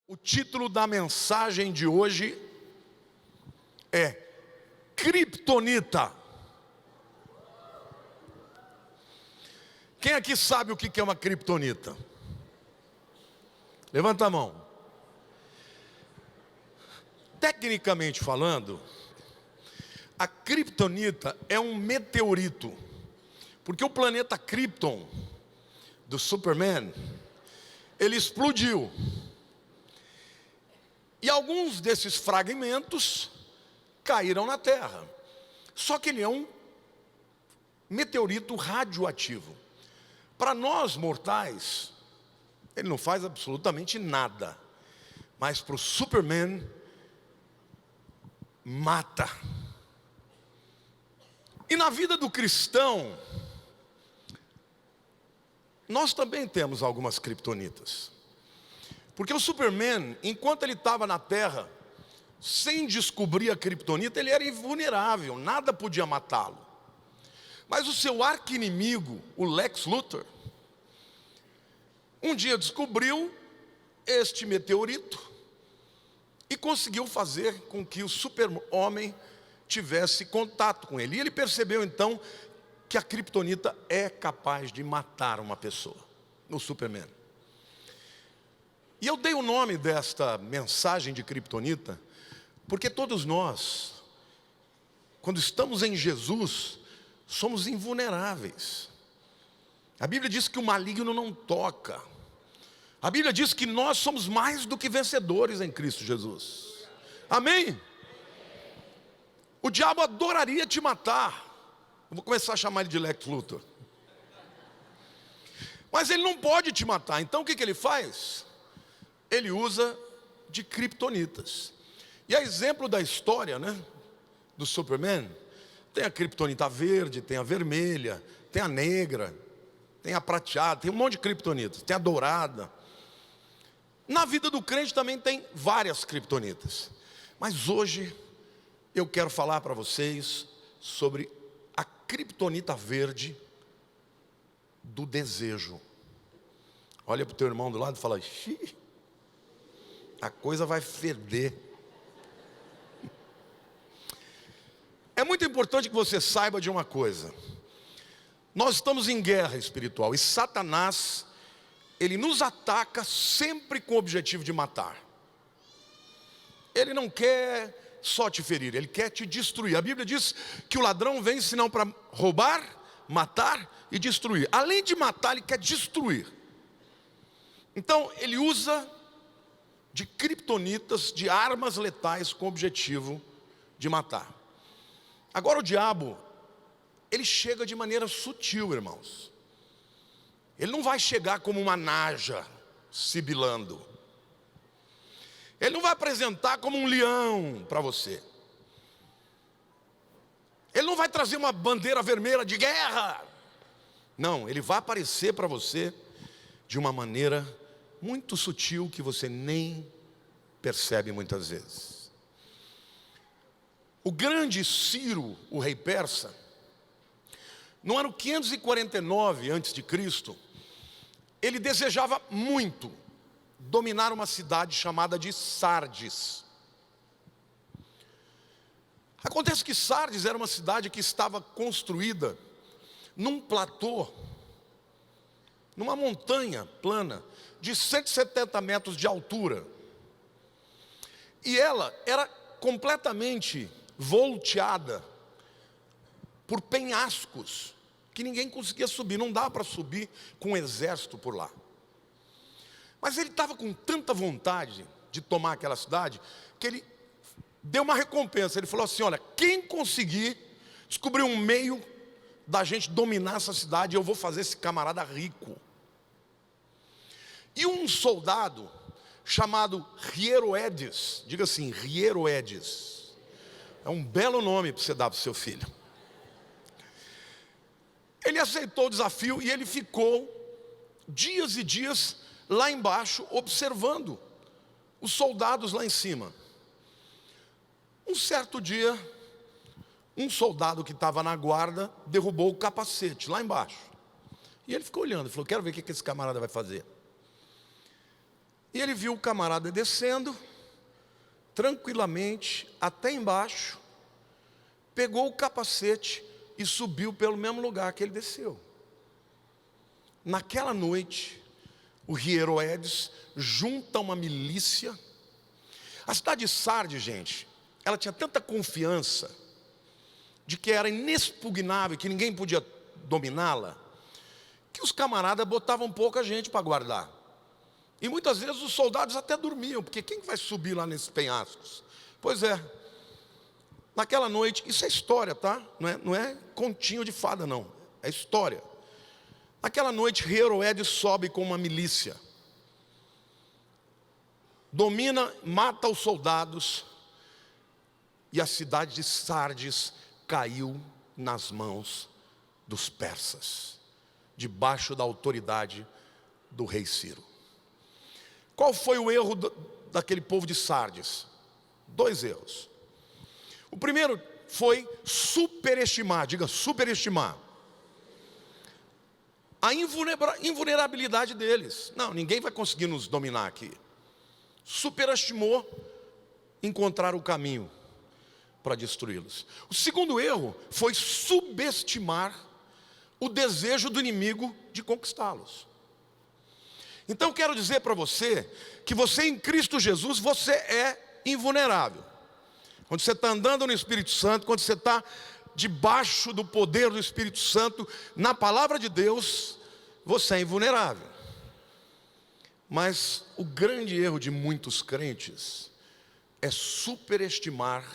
O título da mensagem de hoje é Kryptonita. Quem aqui sabe o que é uma kryptonita? Levanta a mão. Tecnicamente falando, a kryptonita é um meteorito, porque o planeta Krypton do Superman, ele explodiu. E alguns desses fragmentos caíram na Terra. Só que ele é um meteorito radioativo. Para nós mortais, ele não faz absolutamente nada. Mas para o Superman, mata. E na vida do cristão, nós também temos algumas kryptonitas. Porque o Superman, enquanto ele estava na Terra, sem descobrir a kryptonita, ele era invulnerável, nada podia matá-lo. Mas o seu arqui-inimigo, o Lex Luthor, um dia descobriu este meteorito e conseguiu fazer com que o super-homem tivesse contato com ele. E ele percebeu então que a kryptonita é capaz de matar uma pessoa, o Superman. E eu dei o nome desta mensagem de kryptonita, porque todos nós, quando estamos em Jesus, somos invulneráveis. A Bíblia diz que o maligno não toca. A Bíblia diz que nós somos mais do que vencedores em Cristo Jesus. Amém? O diabo adoraria te matar. Eu vou começar a chamar ele de Lex Luthor. Mas ele não pode te matar. Então o que ele faz? Ele usa de kryptonitas. E a exemplo da história, do Superman, tem a kryptonita verde, tem a vermelha, tem a negra, tem a prateada, tem um monte de kryptonitas, tem a dourada. Na vida do crente também tem várias kryptonitas. Mas hoje eu quero falar para vocês sobre a kryptonita verde do desejo. Olha para o teu irmão do lado e fala: xiii, a coisa vai feder. É muito importante que você saiba de uma coisa. Nós estamos em guerra espiritual e Satanás, ele nos ataca sempre com o objetivo de matar. Ele não quer só te ferir, ele quer te destruir. A Bíblia diz que o ladrão vem senão para roubar, matar e destruir. Além de matar, ele quer destruir. Então ele usa de kryptonitas, de armas letais com o objetivo de matar. Agora o diabo, ele chega de maneira sutil, irmãos. Ele não vai chegar como uma naja, sibilando. Ele não vai apresentar como um leão para você. Ele não vai trazer uma bandeira vermelha de guerra. Não, ele vai aparecer para você de uma maneira muito sutil que você nem percebe muitas vezes. O grande Ciro, o rei persa, no ano 549 a.C., ele desejava muito dominar uma cidade chamada de Sardes. Acontece que Sardes era uma cidade que estava construída num platô, numa montanha plana, de 170 metros de altura. E ela era completamente volteada por penhascos, que ninguém conseguia subir, não dava para subir com um exército por lá. Mas ele estava com tanta vontade de tomar aquela cidade, que ele deu uma recompensa. Ele falou assim: olha, quem conseguir descobrir um meio da gente dominar essa cidade, eu vou fazer esse camarada rico. E um soldado chamado Hieroedes, diga assim, Hieroedes, é um belo nome para você dar para o seu filho. Ele aceitou o desafio e ele ficou dias e dias lá embaixo observando os soldados lá em cima. Um certo dia, um soldado que estava na guarda derrubou o capacete lá embaixo. E ele ficou olhando, falou: quero ver o que esse camarada vai fazer. E ele viu o camarada descendo, tranquilamente, até embaixo, pegou o capacete e subiu pelo mesmo lugar que ele desceu. Naquela noite, o rei Herodes junta uma milícia. A cidade de Sardes, gente, ela tinha tanta confiança de que era inexpugnável, que ninguém podia dominá-la, que os camaradas botavam pouca gente para guardar. E muitas vezes os soldados até dormiam, porque quem vai subir lá nesses penhascos? Pois é, naquela noite, isso é história, tá? Não é continho de fada, não, é história. Naquela noite, Herodes sobe com uma milícia, domina, mata os soldados, e a cidade de Sardes caiu nas mãos dos persas, debaixo da autoridade do rei Ciro. Qual foi o erro daquele povo de Sardes? 2 erros. O primeiro foi superestimar, diga superestimar, a invulnerabilidade deles. Não, ninguém vai conseguir nos dominar aqui. Superestimou encontrar o caminho para destruí-los. O segundo erro foi subestimar o desejo do inimigo de conquistá-los. Então quero dizer para você que você em Cristo Jesus, você é invulnerável. Quando você está andando no Espírito Santo, quando você está debaixo do poder do Espírito Santo, na palavra de Deus, você é invulnerável. Mas o grande erro de muitos crentes é superestimar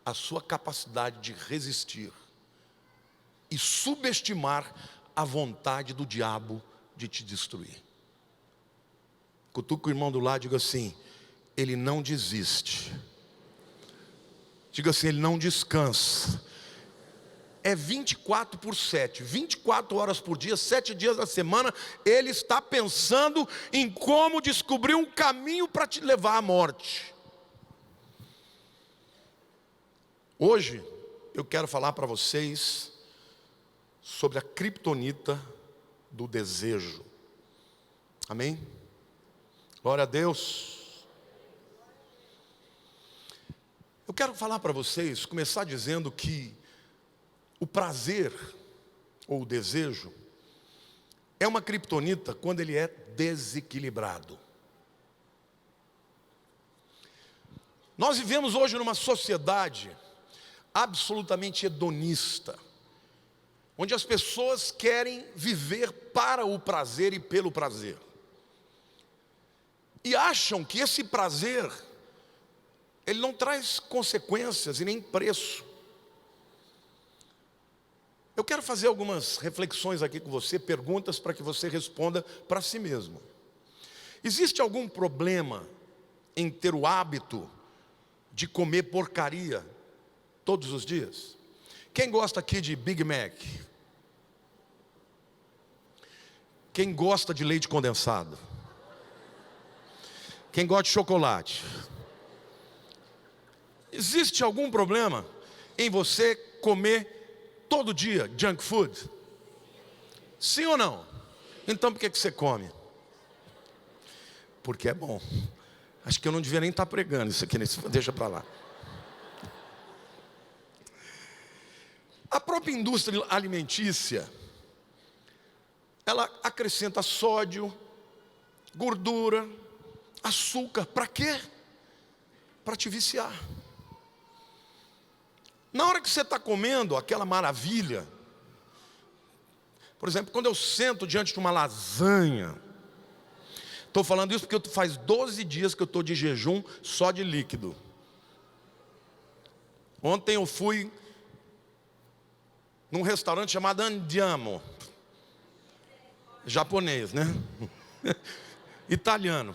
a sua capacidade de resistir e subestimar a vontade do diabo de te destruir. Cutuca o irmão do lado e diga assim: ele não desiste. Diga assim: ele não descansa. É 24/7, 24 horas por dia, 7 dias da semana, ele está pensando em como descobrir um caminho para te levar à morte. Hoje, eu quero falar para vocês sobre a criptonita do desejo. Amém? Glória a Deus. Eu quero falar para vocês, começar dizendo que o prazer, ou o desejo, é uma criptonita quando ele é desequilibrado. Nós vivemos hoje numa sociedade absolutamente hedonista, onde as pessoas querem viver para o prazer e pelo prazer. E acham que esse prazer, ele não traz consequências e nem preço. Eu quero fazer algumas reflexões aqui com você, perguntas para que você responda para si mesmo. Existe algum problema em ter o hábito de comer porcaria todos os dias? Quem gosta aqui de Big Mac? Quem gosta de leite condensado? Quem gosta de chocolate? Existe algum problema em você comer todo dia junk food? Sim ou não? Então por que você come? Porque é bom. Acho que eu não devia nem estar pregando isso aqui, deixa para lá. A própria indústria alimentícia, ela acrescenta sódio, gordura, açúcar. Para quê? Para te viciar. Na hora que você está comendo aquela maravilha, por exemplo, quando eu sento diante de uma lasanha, estou falando isso porque faz 12 dias que eu estou de jejum só de líquido. Ontem eu fui num restaurante chamado Andiamo, japonês, né? Italiano.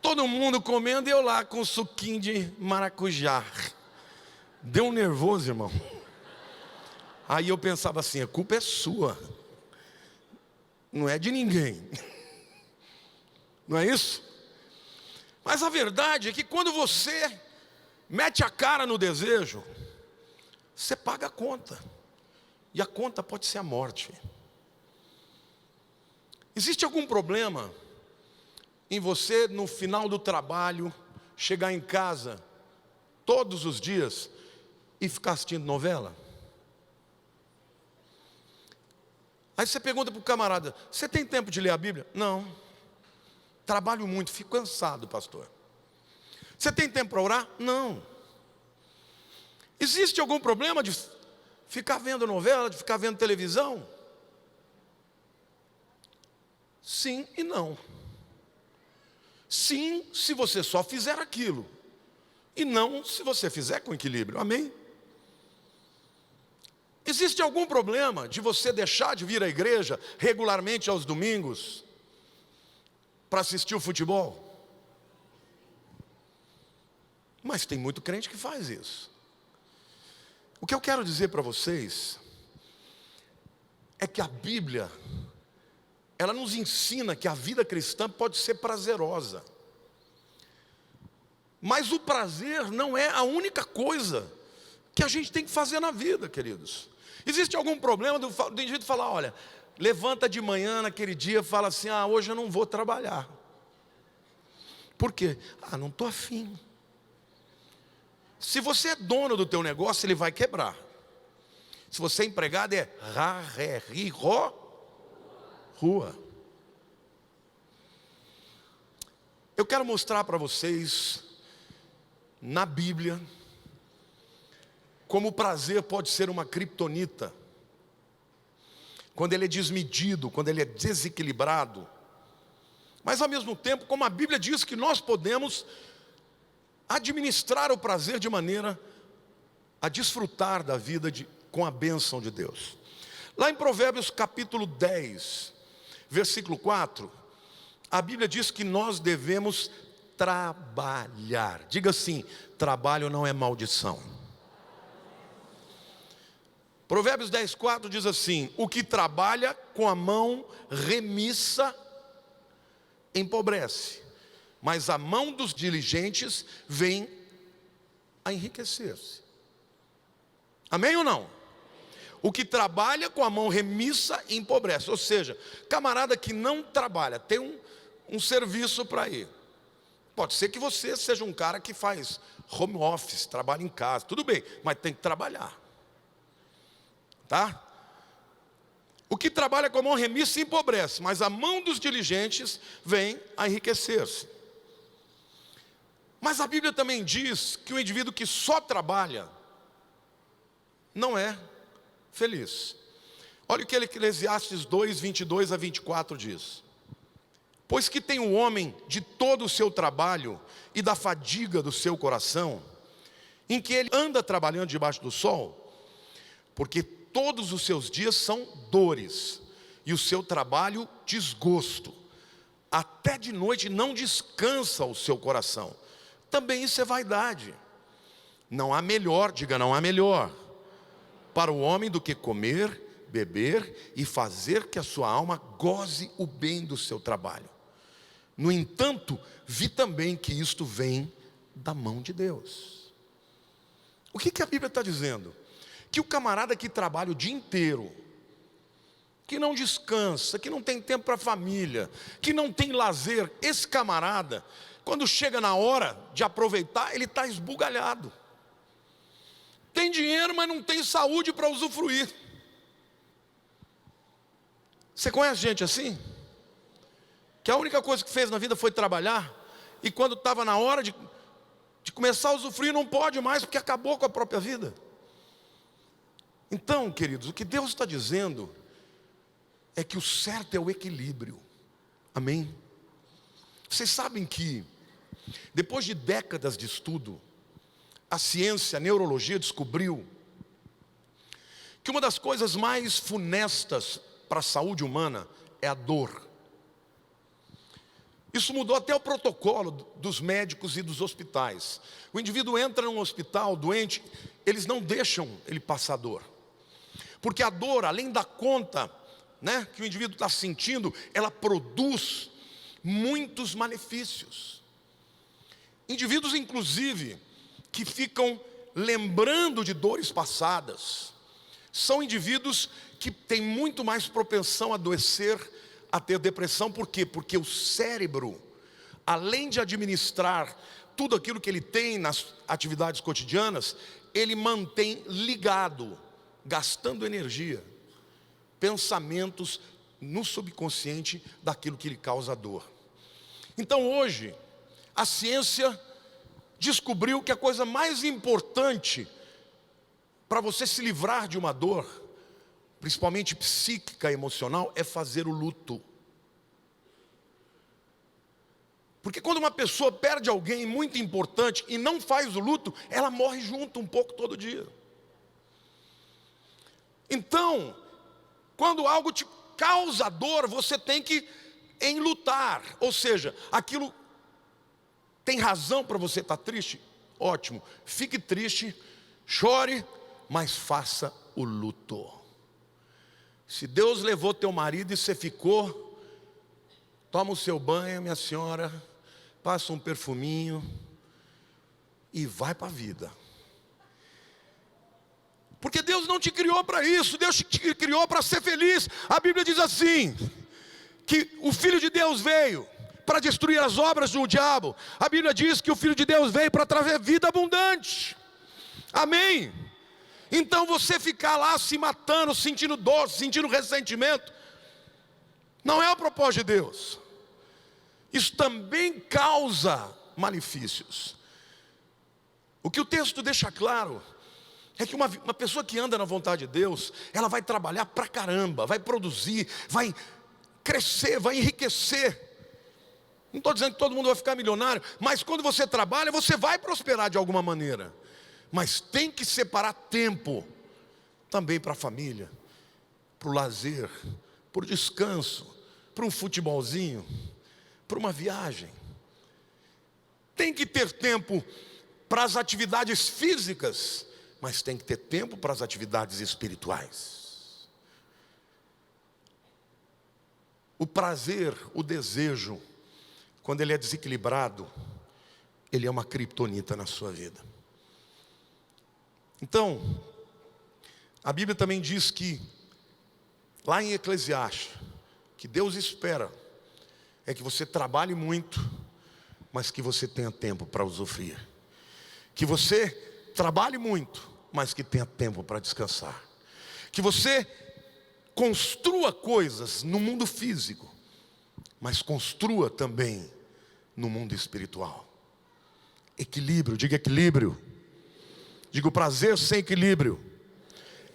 Todo mundo comendo e eu lá com suquinho de maracujá. Deu um nervoso, irmão. Aí eu pensava assim: a culpa é sua, não é de ninguém. Não é isso? Mas a verdade é que quando você mete a cara no desejo, você paga a conta. E a conta pode ser a morte. Existe algum problema em você, no final do trabalho, chegar em casa todos os dias e ficar assistindo novela? Aí você pergunta para o camarada: você tem tempo de ler a Bíblia? Não, trabalho muito, fico cansado, pastor. Você tem tempo para orar? Não. Existe algum problema de ficar vendo novela, de ficar vendo televisão? Sim e não. Sim, se você só fizer aquilo, e não se você fizer com equilíbrio. Amém? Existe algum problema de você deixar de vir à igreja regularmente aos domingos para assistir o futebol? Mas tem muito crente que faz isso. O que eu quero dizer para vocês é que a Bíblia, ela nos ensina que a vida cristã pode ser prazerosa. Mas o prazer não é a única coisa que a gente tem que fazer na vida, queridos. Existe algum problema do indivíduo falar: olha, levanta de manhã naquele dia e fala assim: hoje eu não vou trabalhar. Por quê? Não estou afim. Se você é dono do teu negócio, ele vai quebrar. Se você é empregado, é rua. Eu quero mostrar para vocês, na Bíblia, como o prazer pode ser uma criptonita, quando ele é desmedido, quando ele é desequilibrado. Mas ao mesmo tempo, como a Bíblia diz que nós podemos administrar o prazer de maneira a desfrutar da vida com a bênção de Deus. Lá em Provérbios capítulo 10, versículo 4, a Bíblia diz que nós devemos trabalhar. Diga assim: trabalho não é maldição. Provérbios 10, 4 diz assim: o que trabalha com a mão remissa empobrece, mas a mão dos diligentes vem a enriquecer-se. Amém ou não? O que trabalha com a mão remissa empobrece. Ou seja, camarada que não trabalha, tem um serviço para ir. Pode ser que você seja um cara que faz home office, trabalha em casa, tudo bem, mas tem que trabalhar. Tá? O que trabalha com a mão remissa empobrece, mas a mão dos diligentes vem a enriquecer-se. Mas a Bíblia também diz que o indivíduo que só trabalha não é feliz. Olha o que Eclesiastes 2, 22 a 24 diz: pois que tem o homem de todo o seu trabalho e da fadiga do seu coração, em que ele anda trabalhando debaixo do sol, porque todos os seus dias são dores, e o seu trabalho desgosto, até de noite não descansa o seu coração. Também isso é vaidade. Não há melhor, diga não há melhor, para o homem do que comer, beber e fazer que a sua alma goze o bem do seu trabalho. No entanto, vi também que isto vem da mão de Deus. O que a Bíblia está dizendo? Que o camarada que trabalha o dia inteiro, que não descansa, que não tem tempo para a família, que não tem lazer, esse camarada, quando chega na hora de aproveitar, ele está esbugalhado. Tem dinheiro, mas não tem saúde para usufruir. Você conhece gente assim? Que a única coisa que fez na vida foi trabalhar, e quando estava na hora de começar a usufruir, não pode mais, porque acabou com a própria vida. Então, queridos, o que Deus está dizendo é que o certo é o equilíbrio. Amém? Vocês sabem que, depois de décadas de estudo, a ciência, a neurologia descobriu que uma das coisas mais funestas para a saúde humana é a dor. Isso mudou até o protocolo dos médicos e dos hospitais. O indivíduo entra num hospital doente, eles não deixam ele passar dor. Porque a dor, além da conta, que o indivíduo está sentindo, ela produz muitos malefícios. Indivíduos, inclusive, que ficam lembrando de dores passadas, são indivíduos que têm muito mais propensão a adoecer, a ter depressão. Por quê? Porque o cérebro além de administrar tudo aquilo que ele tem nas atividades cotidianas, ele mantém ligado, gastando energia, pensamentos no subconsciente daquilo que lhe causa dor. Então hoje, a ciência descobriu que a coisa mais importante para você se livrar de uma dor, principalmente psíquica, emocional, é fazer o luto. Porque quando uma pessoa perde alguém muito importante e não faz o luto, ela morre junto um pouco todo dia. Então, quando algo te causa dor, você tem que enlutar. Ou seja, aquilo tem razão para você estar triste? Ótimo, fique triste, chore, mas faça o luto. Se Deus levou teu marido e você ficou, toma o seu banho, minha senhora, passa um perfuminho e vai para a vida. Porque Deus não te criou para isso, Deus te criou para ser feliz. A Bíblia diz assim, que o Filho de Deus veio para destruir as obras do diabo. A Bíblia diz que o Filho de Deus veio para trazer vida abundante. Amém? Então você ficar lá se matando, sentindo dor, sentindo ressentimento, não é o propósito de Deus. Isso também causa malefícios. O que o texto deixa claro é que uma pessoa que anda na vontade de Deus, ela vai trabalhar pra caramba, vai produzir, vai crescer, vai enriquecer. Não estou dizendo que todo mundo vai ficar milionário, mas quando você trabalha, você vai prosperar de alguma maneira. Mas tem que separar tempo também para a família, para o lazer, para o descanso, para um futebolzinho, para uma viagem. Tem que ter tempo para as atividades físicas, mas tem que ter tempo para as atividades espirituais. O prazer, o desejo, quando ele é desequilibrado, ele é uma criptonita na sua vida. Então, a Bíblia também diz que, lá em Eclesiastes, que Deus espera é que você trabalhe muito, mas que você tenha tempo para usufruir. Que você trabalhe muito, mas que tenha tempo para descansar. Que você construa coisas no mundo físico, mas construa também no mundo espiritual. Equilíbrio, diga equilíbrio. Diga, o prazer sem equilíbrio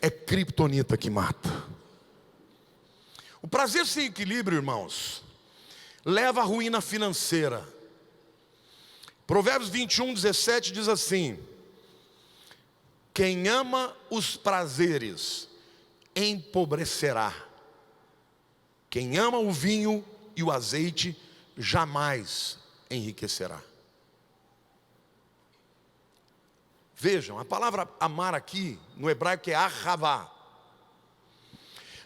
é criptonita que mata. O prazer sem equilíbrio, irmãos, leva à ruína financeira. Provérbios 21:17 diz assim: quem ama os prazeres empobrecerá. Quem ama o vinho e o azeite jamais enriquecerá. Vejam, a palavra amar aqui no hebraico é ahavá.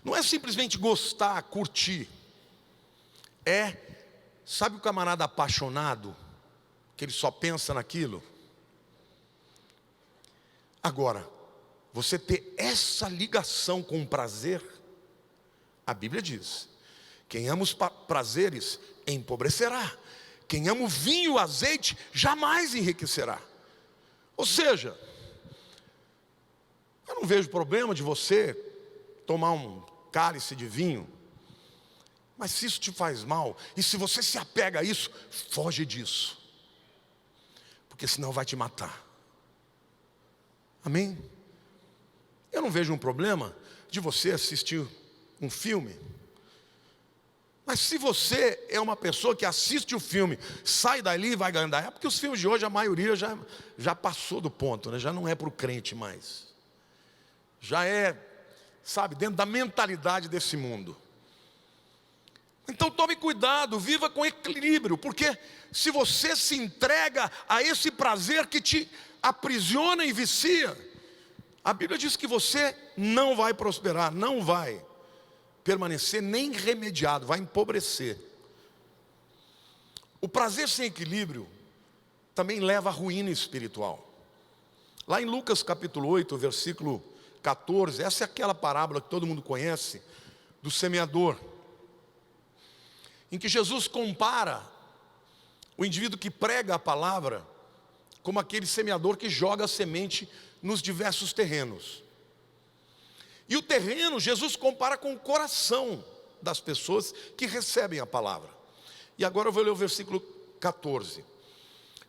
Não é simplesmente gostar, curtir. Sabe o camarada apaixonado, que ele só pensa naquilo? Agora, você ter essa ligação com o prazer, a Bíblia diz: quem ama os prazeres empobrecerá. Quem ama o vinho e o azeite jamais enriquecerá. Ou seja, eu não vejo problema de você tomar um cálice de vinho, mas se isso te faz mal, e se você se apega a isso, foge disso, porque senão vai te matar. Amém? Eu não vejo um problema de você assistir um filme, mas se você é uma pessoa que assiste o filme, sai dali e vai ganhar, é porque os filmes de hoje, a maioria já passou do ponto, né? Já não é para o crente mais. Já é, sabe, dentro da mentalidade desse mundo. Então tome cuidado, viva com equilíbrio, porque se você se entrega a esse prazer que te aprisiona e vicia, a Bíblia diz que você não vai prosperar, não vai permanecer nem remediado, vai empobrecer. O prazer sem equilíbrio também leva à ruína espiritual. Lá em Lucas capítulo 8, versículo 14, essa é aquela parábola que todo mundo conhece, do semeador, em que Jesus compara o indivíduo que prega a palavra como aquele semeador que joga a semente nos diversos terrenos. E o terreno, Jesus compara com o coração das pessoas que recebem a palavra. E agora eu vou ler o versículo 14.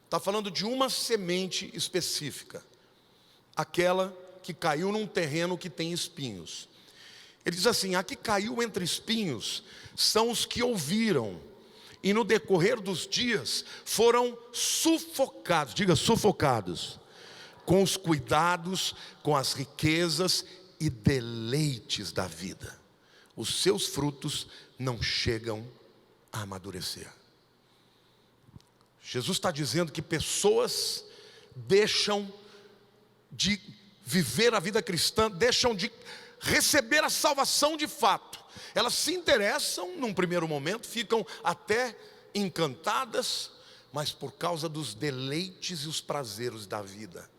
Está falando de uma semente específica, aquela que caiu num terreno que tem espinhos. Ele diz assim: a que caiu entre espinhos são os que ouviram, e no decorrer dos dias foram sufocados, diga sufocados, com os cuidados, com as riquezas e deleites da vida. Os seus frutos não chegam a amadurecer. Jesus está dizendo que pessoas deixam de viver a vida cristã, deixam de receber a salvação de fato. Elas se interessam num primeiro momento, ficam até encantadas, mas por causa dos deleites e os prazeres da vida,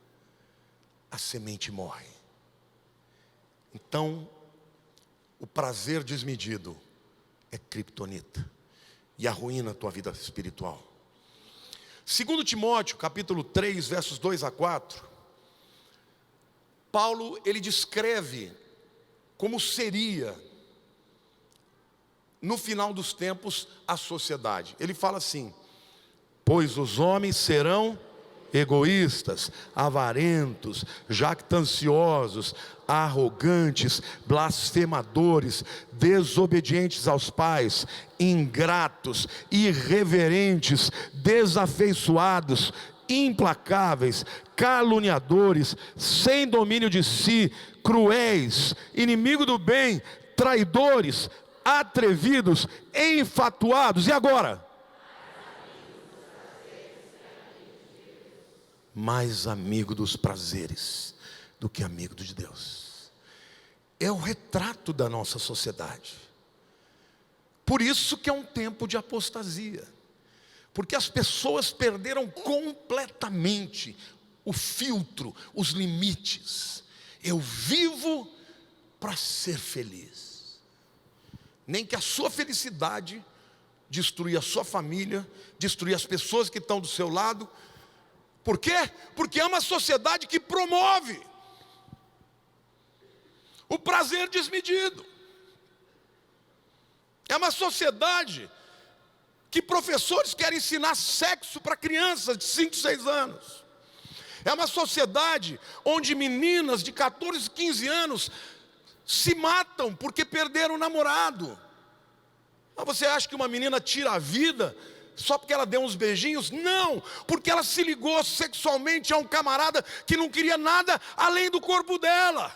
a semente morre. Então, o prazer desmedido é criptonita e arruína a tua vida espiritual. 2 Timóteo, capítulo 3, versos 2 a 4, Paulo, ele descreve como seria, no final dos tempos, a sociedade. Ele fala assim: pois os homens serão egoístas, avarentos, jactanciosos, arrogantes, blasfemadores, desobedientes aos pais, ingratos, irreverentes, desafeiçoados, implacáveis, caluniadores, sem domínio de si, cruéis, inimigo do bem, traidores, atrevidos, enfatuados. E agora? Mais amigo dos prazeres do que amigo de Deus. É o retrato da nossa sociedade. Por isso que é um tempo de apostasia, porque as pessoas perderam completamente o filtro, os limites. Eu vivo para ser feliz, nem que a sua felicidade destruir a sua família, destruir as pessoas que estão do seu lado. Por quê? Porque é uma sociedade que promove o prazer desmedido. É uma sociedade que professores querem ensinar sexo para crianças de 5, 6 anos. É uma sociedade onde meninas de 14, 15 anos se matam porque perderam o namorado. Mas você acha que uma menina tira a vida só porque ela deu uns beijinhos? Não, porque ela se ligou sexualmente a um camarada que não queria nada além do corpo dela.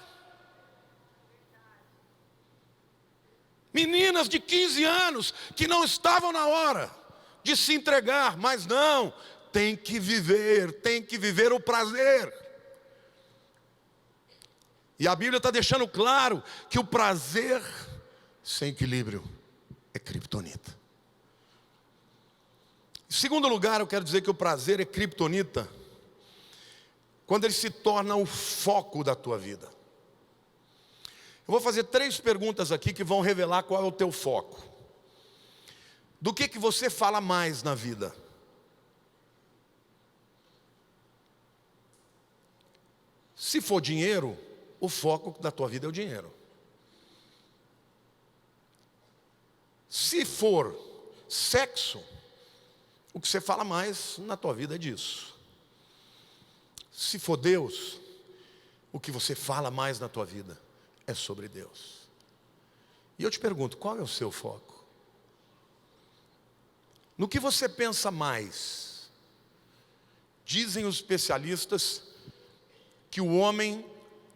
Meninas de 15 anos que não estavam na hora de se entregar, mas não, tem que viver o prazer. E a Bíblia está deixando claro que o prazer sem equilíbrio é criptonita. Em segundo lugar, eu quero dizer que o prazer é criptonita quando ele se torna o foco da tua vida. Eu vou fazer 3 perguntas aqui que vão revelar qual é o teu foco. Do que você fala mais na vida? Se for dinheiro, o foco da tua vida é o dinheiro. Se for sexo, o que você fala mais na tua vida é disso. Se for Deus, o que você fala mais na tua vida é sobre Deus. E eu te pergunto, qual é o seu foco? No que você pensa mais? Dizem os especialistas que o homem,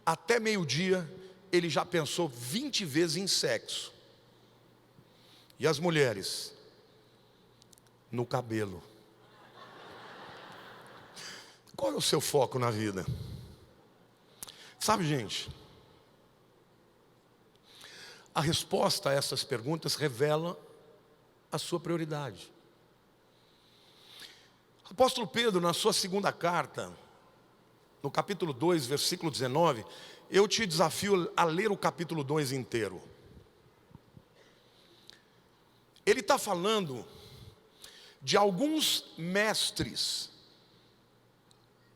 até meio-dia, ele já pensou 20 vezes em sexo. E as mulheres? No cabelo. Qual é o seu foco na vida? Sabe, gente, a resposta a essas perguntas revela a sua prioridade. O apóstolo Pedro, na sua segunda carta, no capítulo 2, versículo 19, eu te desafio a ler o capítulo 2 inteiro. Ele está falando de alguns mestres,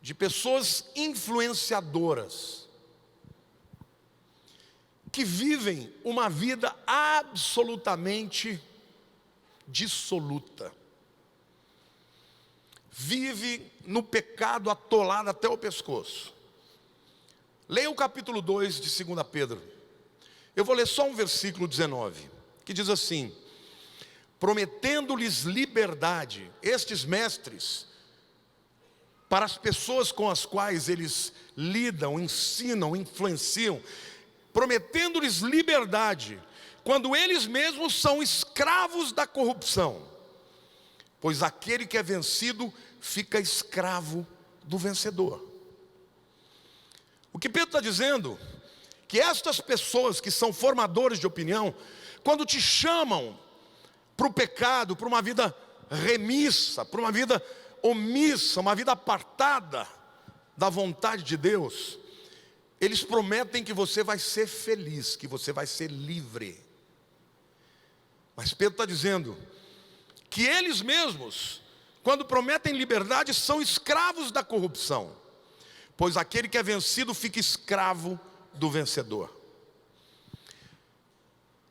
de pessoas influenciadoras, que vivem uma vida absolutamente dissoluta. Vive no pecado atolado até o pescoço. Leia o capítulo 2 de 2 Pedro. Eu vou ler só um versículo 19, que diz assim: prometendo-lhes liberdade, estes mestres, para as pessoas com as quais eles lidam, ensinam, influenciam, prometendo-lhes liberdade, quando eles mesmos são escravos da corrupção, pois aquele que é vencido fica escravo do vencedor. O que Pedro está dizendo, que estas pessoas que são formadores de opinião, quando te chamam para o pecado, para uma vida remissa, para uma vida omissa, uma vida apartada da vontade de Deus, eles prometem que você vai ser feliz, que você vai ser livre. Mas Pedro está dizendo que eles mesmos, quando prometem liberdade, são escravos da corrupção, pois aquele que é vencido fica escravo do vencedor.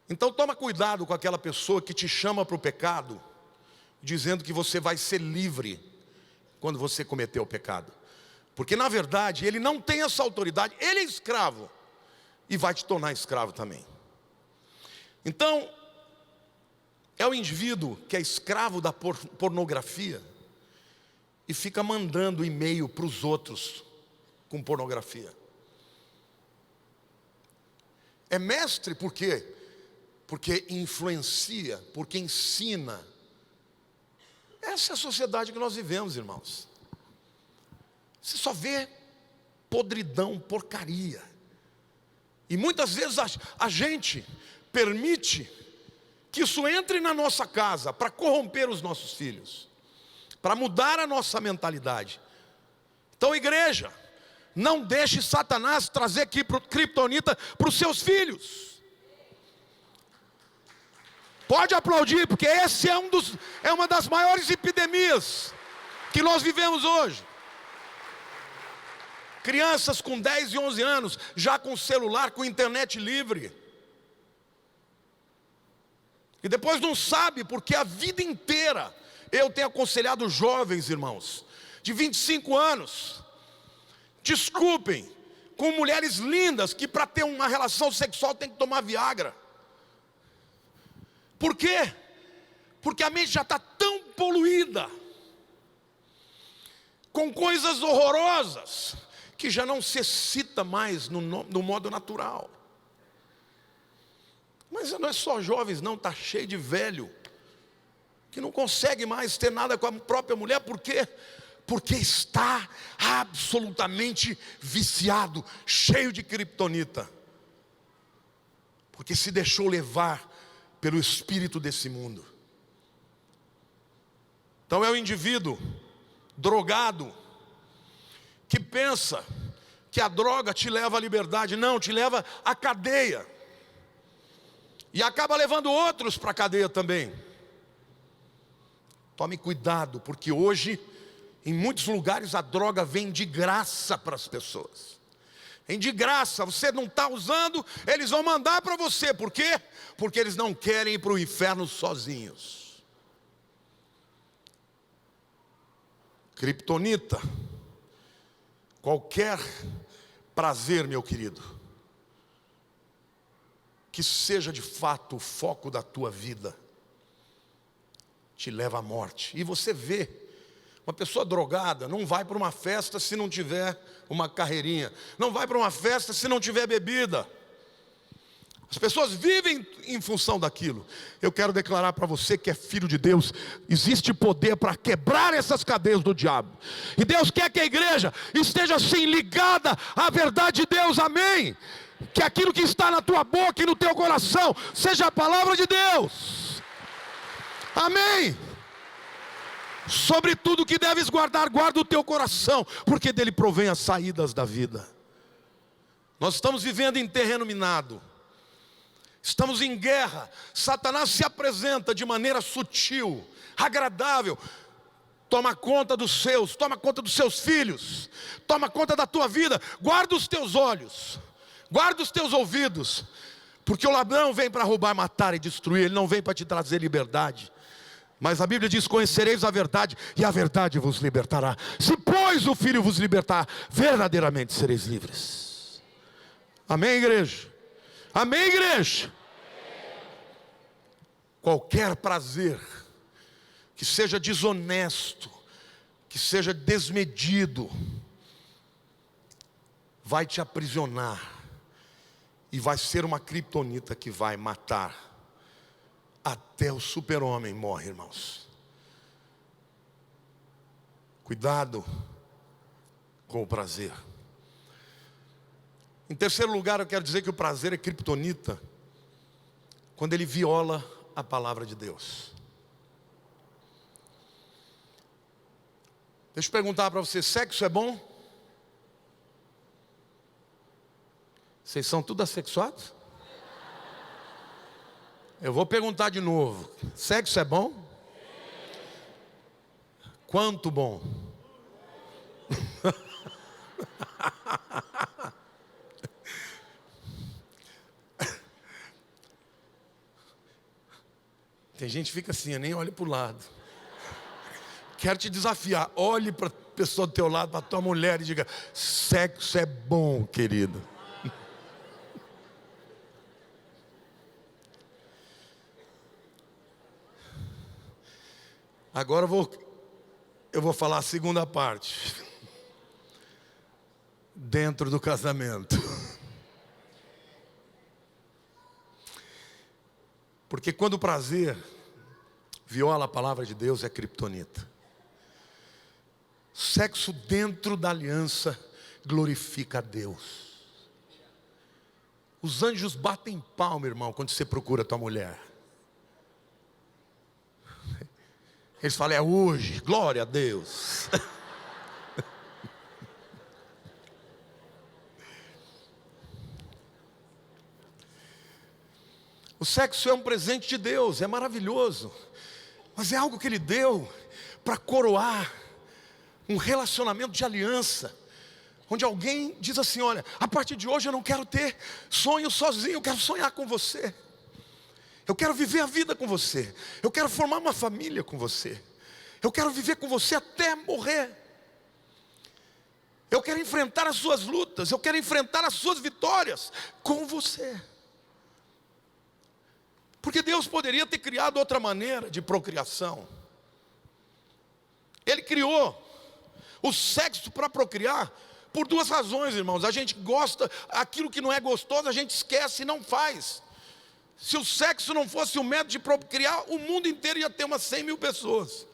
Então toma cuidado com aquela pessoa que te chama para o pecado, dizendo que você vai ser livre quando você cometer o pecado. Porque na verdade ele não tem essa autoridade, ele é escravo e vai te tornar escravo também. Então, é o indivíduo que é escravo da pornografia e fica mandando e-mail para os outros com pornografia. É mestre por quê? Porque influencia, porque ensina. Essa é a sociedade que nós vivemos, irmãos. Você só vê podridão, porcaria. E muitas vezes a gente permite que isso entre na nossa casa para corromper os nossos filhos, para mudar a nossa mentalidade. Então, igreja, não deixe Satanás trazer criptonita para os seus filhos. Pode aplaudir, porque esse é uma das maiores epidemias que nós vivemos hoje. Crianças com 10 e 11 anos, já com celular, com internet livre. E depois não sabe, porque a vida inteira eu tenho aconselhado jovens, irmãos, de 25 anos, desculpem, com mulheres lindas, que para ter uma relação sexual tem que tomar Viagra. Por quê? Porque a mente já está tão poluída, com coisas horrorosas, que já não se excita mais no modo natural. Mas não é só jovens não, está cheio de velho, que não consegue mais ter nada com a própria mulher. Por quê? Porque está absolutamente viciado, cheio de criptonita. Porque se deixou levar pelo espírito desse mundo. Então é o indivíduo drogado, que pensa que a droga te leva à liberdade. Não, te leva à cadeia. E acaba levando outros para a cadeia também. Tome cuidado, porque hoje, em muitos lugares, a droga vem de graça para as pessoas. Vem de graça, você não está usando, eles vão mandar para você. Por quê? Porque eles não querem ir para o inferno sozinhos. Criptonita. Qualquer prazer, meu querido, que seja de fato o foco da tua vida, te leva à morte. E você vê, uma pessoa drogada não vai para uma festa se não tiver uma carreirinha, não vai para uma festa se não tiver bebida. As pessoas vivem em função daquilo. Eu quero declarar para você que é filho de Deus, existe poder para quebrar essas cadeias do diabo. E Deus quer que a igreja esteja assim ligada à verdade de Deus, amém? Que aquilo que está na tua boca e no teu coração seja a palavra de Deus, amém? Sobre tudo que deves guardar, guarda o teu coração, porque dele provém as saídas da vida. Nós estamos vivendo em terreno minado. Estamos em guerra. Satanás se apresenta de maneira sutil, agradável. Toma conta dos seus, toma conta dos seus filhos, toma conta da tua vida. Guarda os teus olhos, guarda os teus ouvidos, porque o ladrão vem para roubar, matar e destruir. Ele não vem para te trazer liberdade. Mas a Bíblia diz: conhecereis a verdade, e a verdade vos libertará. Se pois o Filho vos libertar, verdadeiramente sereis livres. Amém, igreja? Amém, igreja? Qualquer prazer que seja desonesto, que seja desmedido, vai te aprisionar, e vai ser uma criptonita que vai matar. Até o super-homem morre, irmãos. Cuidado com o prazer. Em terceiro lugar, eu quero dizer que o prazer é criptonita quando ele viola a palavra de Deus. Deixa eu perguntar para você: sexo é bom? Vocês são tudo assexuados? Eu vou perguntar de novo: sexo é bom? Quanto bom? Tem gente que fica assim, nem olha para o lado. Quero te desafiar: olhe para a pessoa do teu lado, para a tua mulher, e diga: sexo é bom, querido. Agora eu vou falar a segunda parte. Dentro do casamento. Porque quando o prazer viola a palavra de Deus, é criptonita. Sexo dentro da aliança glorifica a Deus. Os anjos batem palma, irmão, quando você procura a tua mulher. Eles falam: é hoje, glória a Deus. O sexo é um presente de Deus, é maravilhoso, mas é algo que Ele deu para coroar um relacionamento de aliança, onde alguém diz assim: olha, a partir de hoje eu não quero ter sonho sozinho, eu quero sonhar com você. Eu quero viver a vida com você. Eu quero formar uma família com você. Eu quero viver com você até morrer. Eu quero enfrentar as suas lutas. Eu quero enfrentar as suas vitórias com você. Porque Deus poderia ter criado outra maneira de procriação. Ele criou o sexo para procriar por duas razões, irmãos. A gente gosta, aquilo que não é gostoso a gente esquece e não faz. Se o sexo não fosse o método de procriar, o mundo inteiro ia ter umas 100 mil pessoas.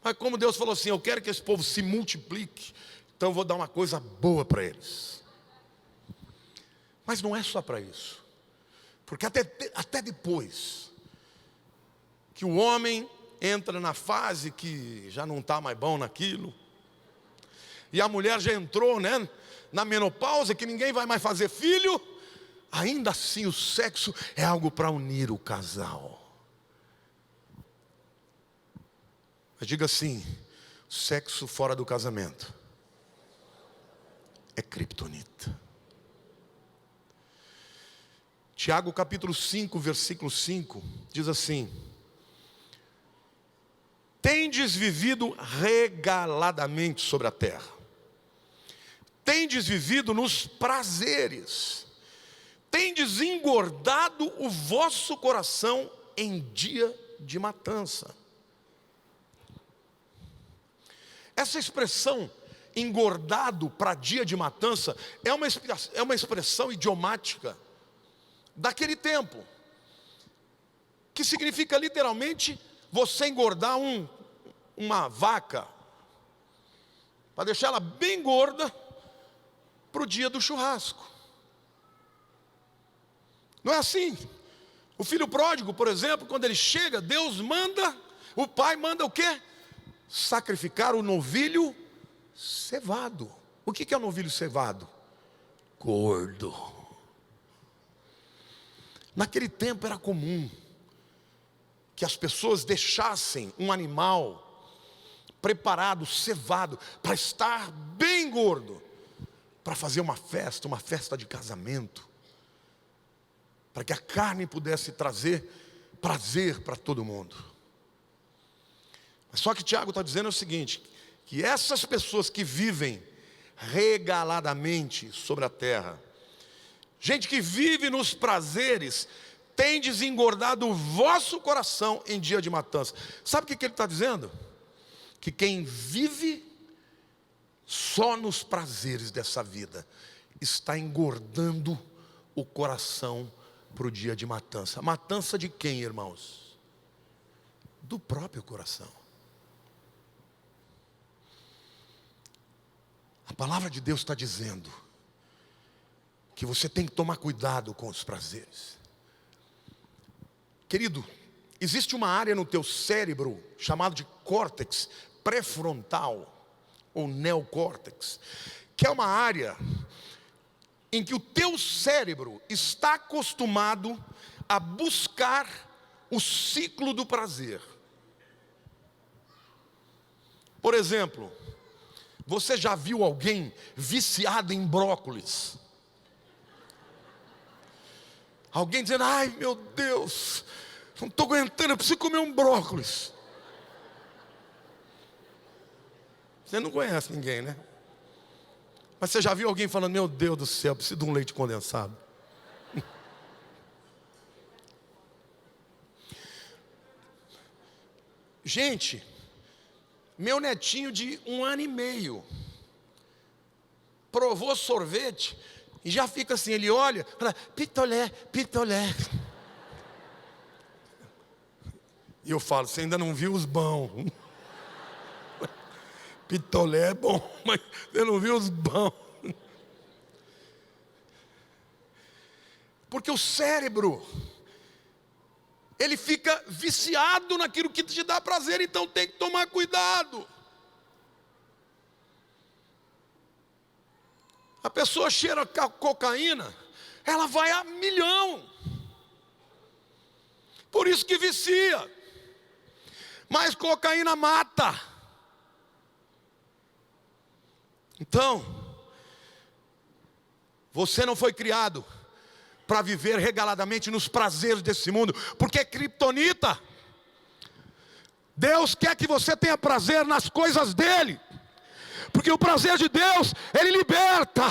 Mas como Deus falou assim: eu quero que esse povo se multiplique, então eu vou dar uma coisa boa para eles. Mas não é só para isso. Porque até depois que o homem entra na fase que já não está mais bom naquilo, e a mulher já entrou, né, na menopausa, que ninguém vai mais fazer filho, ainda assim o sexo é algo para unir o casal. Mas diga assim: sexo fora do casamento é criptonita. Tiago capítulo 5, versículo 5, diz assim: tendes vivido regaladamente sobre a terra, tendes vivido nos prazeres, tendes engordado o vosso coração em dia de matança. Essa expressão, engordado para dia de matança, é uma expressão idiomática daquele tempo, que significa literalmente você engordar uma vaca, para deixar ela bem gorda para o dia do churrasco. Não é assim? O filho pródigo, por exemplo, quando ele chega, Deus manda, o pai manda o quê? Sacrificar o novilho cevado. O que é o novilho cevado? Gordo. Naquele tempo era comum que as pessoas deixassem um animal preparado, cevado, para estar bem gordo, para fazer uma festa de casamento, para que a carne pudesse trazer prazer para todo mundo. Mas só que Tiago está dizendo o seguinte, que essas pessoas que vivem regaladamente sobre a terra, gente que vive nos prazeres, tem desengordado o vosso coração em dia de matança. Sabe o que ele está dizendo? Que quem vive só nos prazeres dessa vida está engordando o coração para o dia de matança. Matança de quem, irmãos? Do próprio coração. A palavra de Deus está dizendo que você tem que tomar cuidado com os prazeres. Querido, existe uma área no teu cérebro chamada de córtex pré-frontal ou neocórtex, que é uma área em que o teu cérebro está acostumado a buscar o ciclo do prazer. Por exemplo, você já viu alguém viciado em brócolis? Alguém dizendo, ai meu Deus, não estou aguentando, eu preciso comer um brócolis. Você não conhece ninguém, né? Mas você já viu alguém falando, meu Deus do céu, eu preciso de um leite condensado? Gente, meu netinho de 1 ano e meio provou sorvete e já fica assim, ele olha, fala, pitolé, pitolé. E eu falo, você ainda não viu os bons. Pitolé é bom, mas você não viu os bons. Porque o cérebro, ele fica viciado naquilo que te dá prazer, então tem que tomar cuidado. A pessoa cheira cocaína, ela vai a milhão. Por isso que vicia. Mas cocaína mata. Então, você não foi criado para viver regaladamente nos prazeres desse mundo, porque é criptonita. Deus quer que você tenha prazer nas coisas dele, porque o prazer de Deus, ele liberta.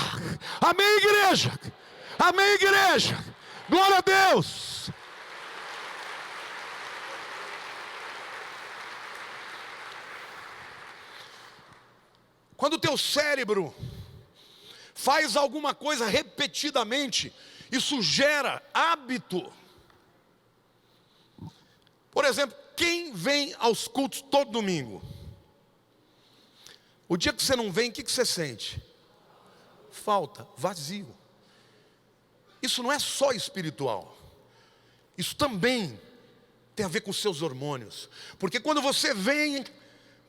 Amém, igreja? Amém, igreja? Glória a Deus. Quando o teu cérebro faz alguma coisa repetidamente, isso gera hábito. Por exemplo, quem vem aos cultos todo domingo? O dia que você não vem, o que você sente? Falta, vazio. Isso não é só espiritual. Isso também tem a ver com os seus hormônios. Porque quando você vem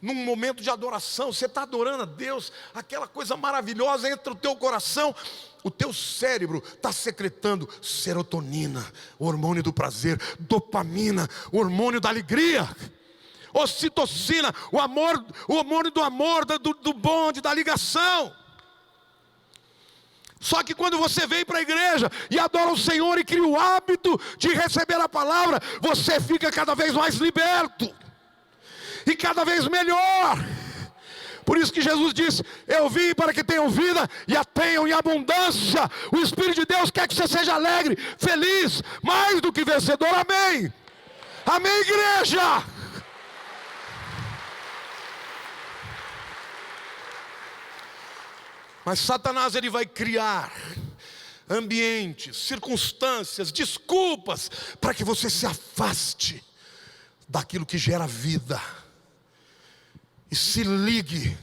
num momento de adoração, você está adorando a Deus, aquela coisa maravilhosa entra no teu coração, o teu cérebro está secretando serotonina, o hormônio do prazer, dopamina, o hormônio da alegria, ocitocina, o hormônio do amor, do bonde, da ligação. Só que quando você vem para a igreja e adora o Senhor e cria o hábito de receber a palavra, você fica cada vez mais liberto e cada vez melhor. Por isso que Jesus disse, eu vim para que tenham vida e a tenham em abundância. O Espírito de Deus quer que você seja alegre, feliz, mais do que vencedor. Amém. Amém, igreja. Mas Satanás, ele vai criar ambientes, circunstâncias, desculpas para que você se afaste daquilo que gera vida e se ligue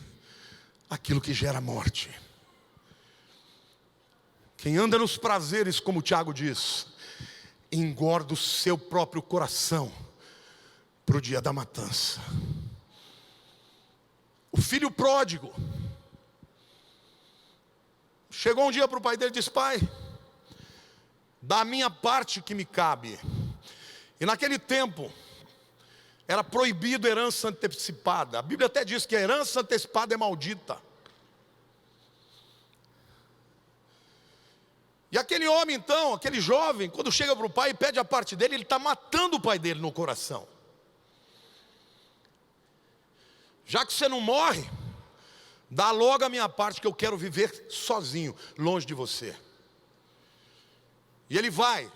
àquilo que gera morte. Quem anda nos prazeres, como Tiago diz, engorda o seu próprio coração para o dia da matança. O filho pródigo chegou um dia para o pai dele e disse, pai, da minha parte que me cabe. E naquele tempo, era proibido herança antecipada. A Bíblia até diz que a herança antecipada é maldita. E aquele homem então, aquele jovem, quando chega para o pai e pede a parte dele, ele está matando o pai dele no coração. Já que você não morre, dá logo a minha parte, que eu quero viver sozinho, longe de você. E ele vai.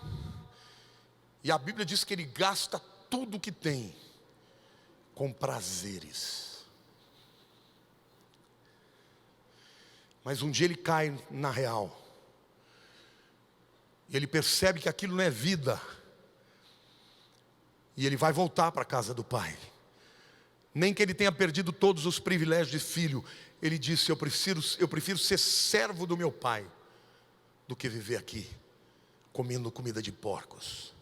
E a Bíblia diz que ele gasta tudo que tem com prazeres. Mas um dia ele cai na real. E ele percebe que aquilo não é vida. E ele vai voltar para a casa do pai. Nem que ele tenha perdido todos os privilégios de filho. Ele disse: eu prefiro ser servo do meu pai do que viver aqui comendo comida de porcos.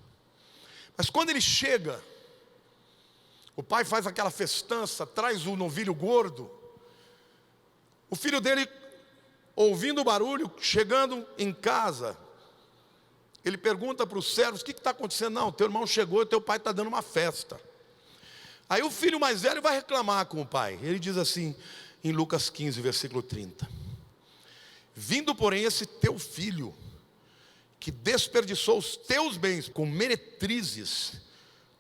Mas quando ele chega, o pai faz aquela festança, traz o novilho gordo. O filho dele, ouvindo o barulho, chegando em casa, ele pergunta para os servos: o que está acontecendo? Não, teu irmão chegou e teu pai está dando uma festa. Aí o filho mais velho vai reclamar com o pai. Ele diz assim, em Lucas 15, versículo 30: vindo porém esse teu filho, que desperdiçou os teus bens com meretrizes,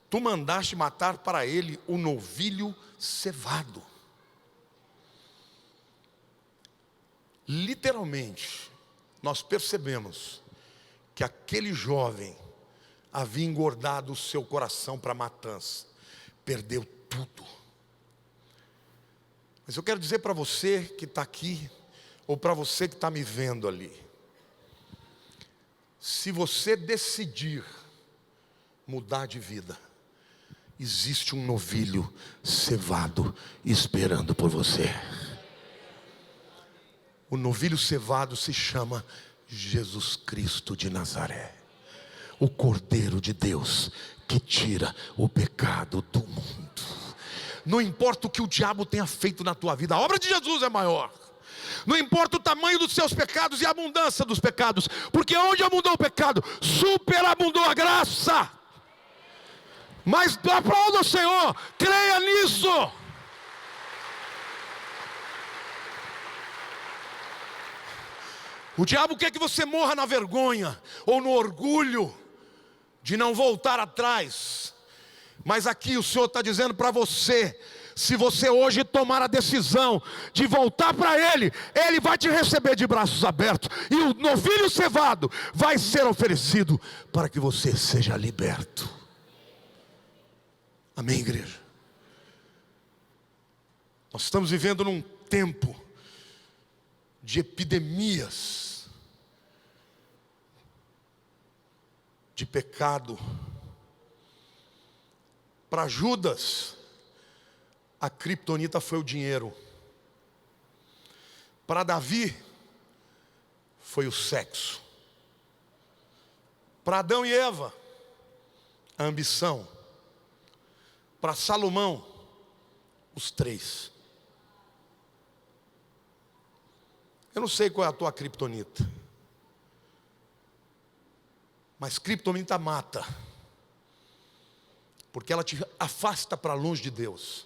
tu mandaste matar para ele o novilho cevado. Literalmente, nós percebemos que aquele jovem havia engordado o seu coração para a matança, perdeu tudo. Mas eu quero dizer para você que está aqui, ou para você que está me vendo ali, se você decidir mudar de vida, existe um novilho cevado esperando por você. O novilho cevado se chama Jesus Cristo de Nazaré, o Cordeiro de Deus que tira o pecado do mundo. Não importa o que o diabo tenha feito na tua vida, a obra de Jesus é maior. Não importa o tamanho dos seus pecados e a abundância dos pecados, porque onde abundou o pecado, superabundou a graça. Mas aplauda o Senhor, creia nisso. O diabo quer que você morra na vergonha ou no orgulho de não voltar atrás. Mas aqui o Senhor está dizendo para você: se você hoje tomar a decisão de voltar para Ele, Ele vai te receber de braços abertos. E o novilho cevado vai ser oferecido para que você seja liberto. Amém, igreja? Nós estamos vivendo num tempo de epidemias, de pecado. Para Judas, a criptonita foi o dinheiro. Para Davi, foi o sexo. Para Adão e Eva, a ambição. Para Salomão, os três. Eu não sei qual é a tua criptonita, mas criptonita mata, porque ela te afasta para longe de Deus.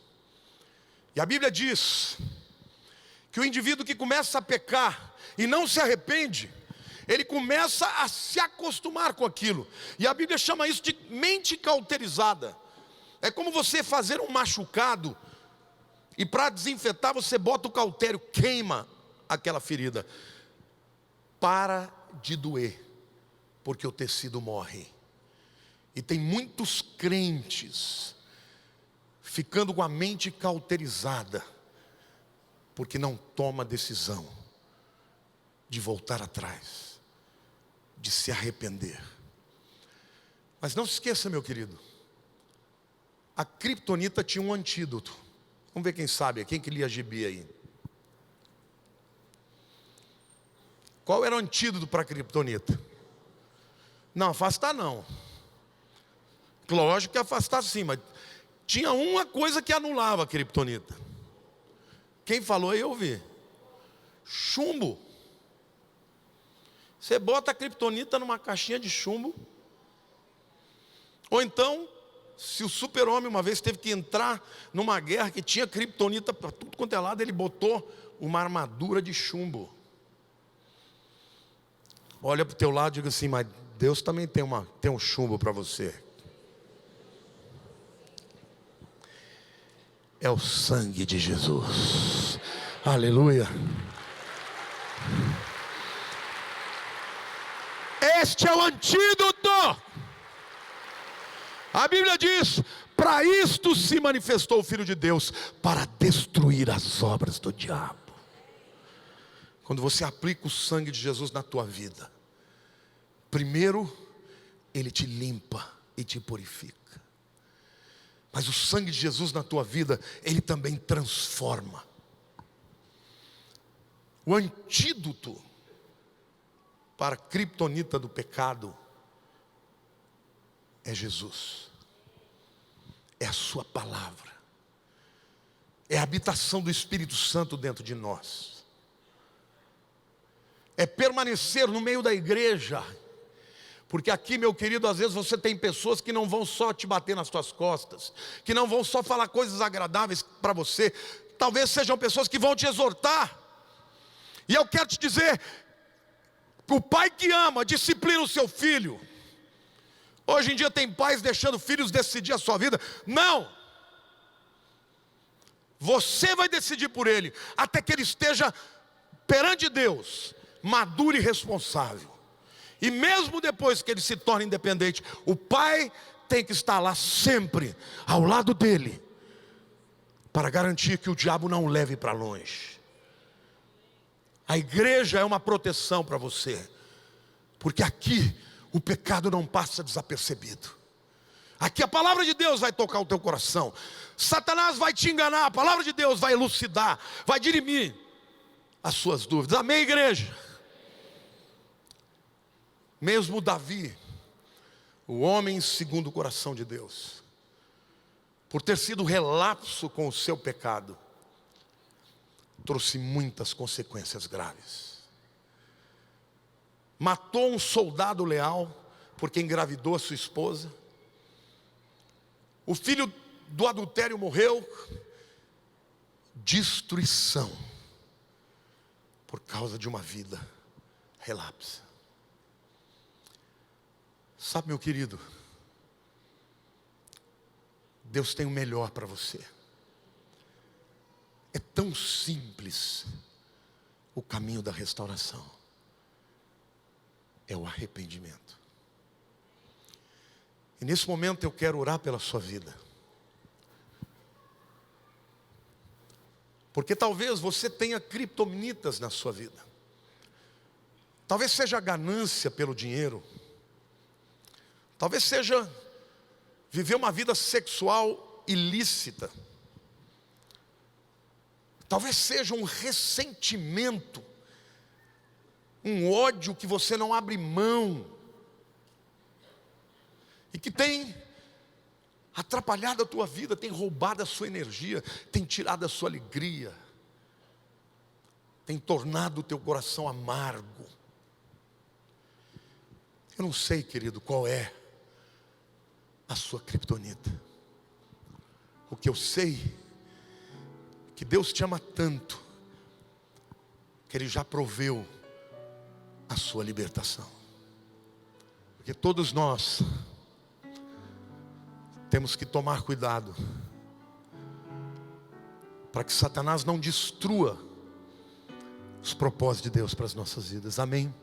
E a Bíblia diz que o indivíduo que começa a pecar e não se arrepende, ele começa a se acostumar com aquilo. E a Bíblia chama isso de mente cauterizada. É como você fazer um machucado e para desinfetar você bota o cautério, queima aquela ferida. Para de doer, porque o tecido morre. E tem muitos crentes ficando com a mente cauterizada, porque não toma decisão de voltar atrás, de se arrepender. Mas não se esqueça, meu querido, a criptonita tinha um antídoto. Vamos ver quem sabe, quem que lia gibi aí. Qual era o antídoto para a criptonita? Não, afastar não. Lógico que afastar sim, mas tinha uma coisa que anulava a criptonita. Quem falou aí eu ouvi. Chumbo. Você bota a criptonita numa caixinha de chumbo. Ou então, se o super-homem uma vez teve que entrar numa guerra que tinha criptonita para tudo quanto é lado, ele botou uma armadura de chumbo. Olha para o teu lado e diga assim: mas Deus também tem um chumbo para você. É o sangue de Jesus. Aleluia. Este é o antídoto. A Bíblia diz: para isto se manifestou o Filho de Deus, para destruir as obras do diabo. Quando você aplica o sangue de Jesus na tua vida, primeiro, ele te limpa e te purifica. Mas o sangue de Jesus na tua vida, ele também transforma. O antídoto para a criptonita do pecado é Jesus. É a sua palavra. É a habitação do Espírito Santo dentro de nós. É permanecer no meio da igreja. Porque aqui, meu querido, às vezes você tem pessoas que não vão só te bater nas tuas costas, que não vão só falar coisas agradáveis para você. Talvez sejam pessoas que vão te exortar. E eu quero te dizer, o pai que ama, disciplina o seu filho. Hoje em dia tem pais deixando filhos decidir a sua vida. Não! Você vai decidir por ele, até que ele esteja perante Deus, maduro e responsável. E mesmo depois que ele se torne independente, o pai tem que estar lá sempre, ao lado dele, para garantir que o diabo não o leve para longe. A igreja é uma proteção para você, porque aqui o pecado não passa desapercebido. Aqui a palavra de Deus vai tocar o teu coração. Satanás vai te enganar, a palavra de Deus vai elucidar, vai dirimir as suas dúvidas. Amém, igreja? Mesmo Davi, o homem segundo o coração de Deus, por ter sido relapso com o seu pecado, trouxe muitas consequências graves. Matou um soldado leal, porque engravidou a sua esposa. O filho do adultério morreu. Destruição, por causa de uma vida relapsa. Sabe, meu querido, Deus tem o melhor para você. É tão simples o caminho da restauração. É o arrependimento. E nesse momento eu quero orar pela sua vida. Porque talvez você tenha criptonitas na sua vida. Talvez seja a ganância pelo dinheiro. Talvez seja viver uma vida sexual ilícita. Talvez seja um ressentimento, um ódio que você não abre mão, e que tem atrapalhado a tua vida, tem roubado a sua energia, tem tirado a sua alegria, tem tornado o teu coração amargo. Eu não sei, querido, qual é a sua criptonita. O que eu sei é que Deus te ama tanto, que Ele já proveu a sua libertação. Porque todos nós temos que tomar cuidado, para que Satanás não destrua os propósitos de Deus para as nossas vidas. Amém?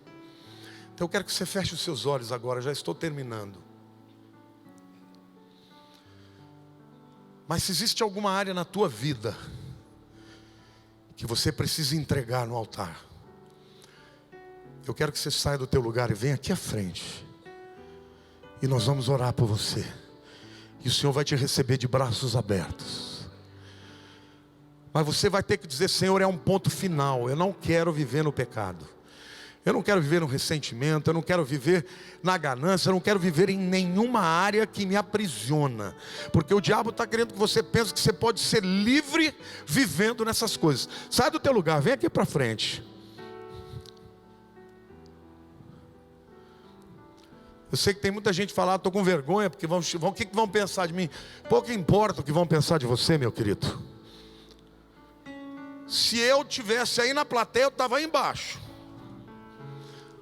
Então eu quero que você feche os seus olhos agora, já estou terminando. Mas se existe alguma área na tua vida que você precisa entregar no altar, eu quero que você saia do teu lugar e venha aqui à frente, e nós vamos orar por você. E o Senhor vai te receber de braços abertos. Mas você vai ter que dizer: Senhor, é um ponto final. Eu não quero viver no pecado. Eu não quero viver no ressentimento. Eu não quero viver na ganância. Eu não quero viver em nenhuma área que me aprisiona. Porque o diabo está querendo que você pense que você pode ser livre vivendo nessas coisas. Sai do teu lugar, vem aqui para frente. Eu sei que tem muita gente falando, estou com vergonha, porque o que vão pensar de mim? Pouco importa o que vão pensar de você, meu querido. Se eu tivesse aí na plateia, eu estava aí embaixo.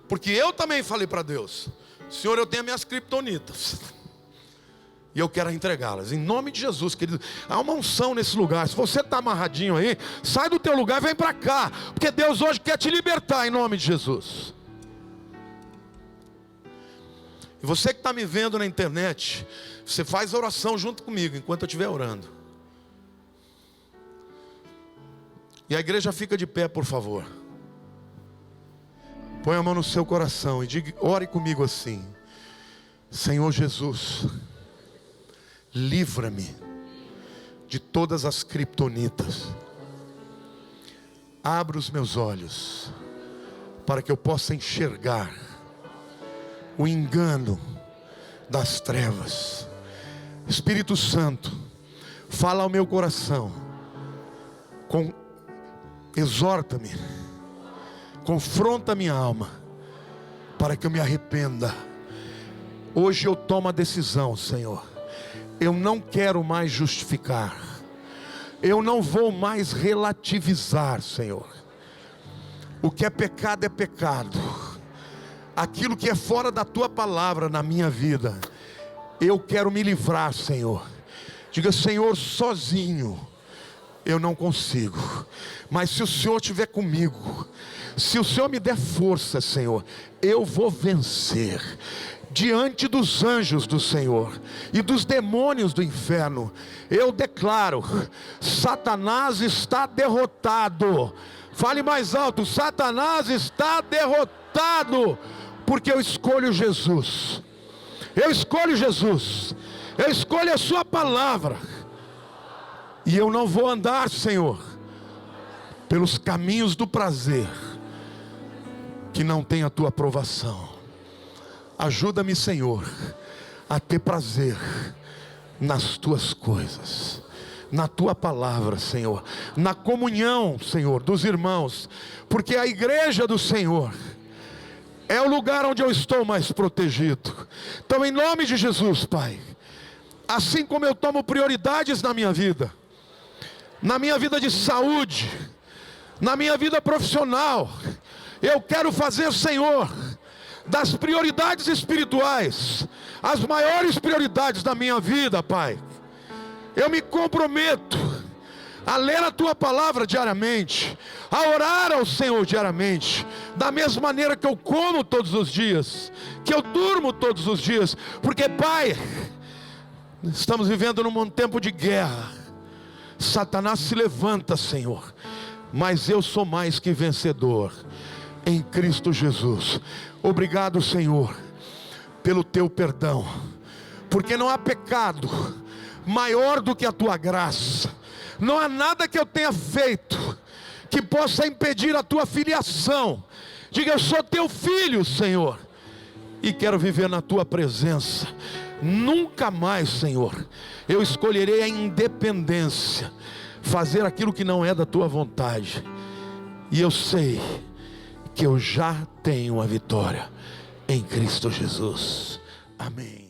Porque eu também falei para Deus: Senhor, eu tenho as minhas criptonitas e eu quero entregá-las, em nome de Jesus, querido. Há uma unção nesse lugar. Se você está amarradinho aí, sai do teu lugar e vem para cá, porque Deus hoje quer te libertar, em nome de Jesus. E você que está me vendo na internet, você faz a oração junto comigo, enquanto eu estiver orando. E a igreja fica de pé, por favor. Põe a mão no seu coração e diga, ore comigo assim: Senhor Jesus, livra-me de todas as criptonitas. Abra os meus olhos para que eu possa enxergar o engano das trevas. Espírito Santo, fala ao meu coração, exorta-me, confronta a minha alma, para que eu me arrependa. Hoje eu tomo a decisão, Senhor. Eu não quero mais justificar, eu não vou mais relativizar, Senhor. O que é pecado é pecado. Aquilo que é fora da tua palavra na minha vida, eu quero me livrar, Senhor. Diga, Senhor, sozinho eu não consigo, mas se o Senhor estiver comigo, se o Senhor me der força, Senhor, eu vou vencer. Diante dos anjos do Senhor e dos demônios do inferno, eu declaro: Satanás está derrotado. Fale mais alto: Satanás está derrotado, porque eu escolho Jesus. Eu escolho Jesus. Eu escolho a sua palavra. E eu não vou andar, Senhor, pelos caminhos do prazer que não tem a tua aprovação. Ajuda-me, Senhor, a ter prazer nas tuas coisas, na tua palavra, Senhor, na comunhão, Senhor, dos irmãos, porque a igreja do Senhor é o lugar onde eu estou mais protegido. Então, em nome de Jesus, Pai, assim como eu tomo prioridades na minha vida de saúde, na minha vida profissional, eu quero fazer, Senhor, das prioridades espirituais as maiores prioridades da minha vida, Pai. Eu me comprometo a ler a tua palavra diariamente, a orar ao Senhor diariamente, da mesma maneira que eu como todos os dias, que eu durmo todos os dias, porque, Pai, estamos vivendo num tempo de guerra. Satanás se levanta, Senhor, mas eu sou mais que vencedor em Cristo Jesus. Obrigado, Senhor, pelo teu perdão, porque não há pecado maior do que a tua graça. Não há nada que eu tenha feito que possa impedir a tua filiação. Diga, eu sou teu filho, Senhor, e quero viver na tua presença. Nunca mais, Senhor, eu escolherei a independência, fazer aquilo que não é da tua vontade. E eu sei que eu já tenho a vitória em Cristo Jesus. Amém.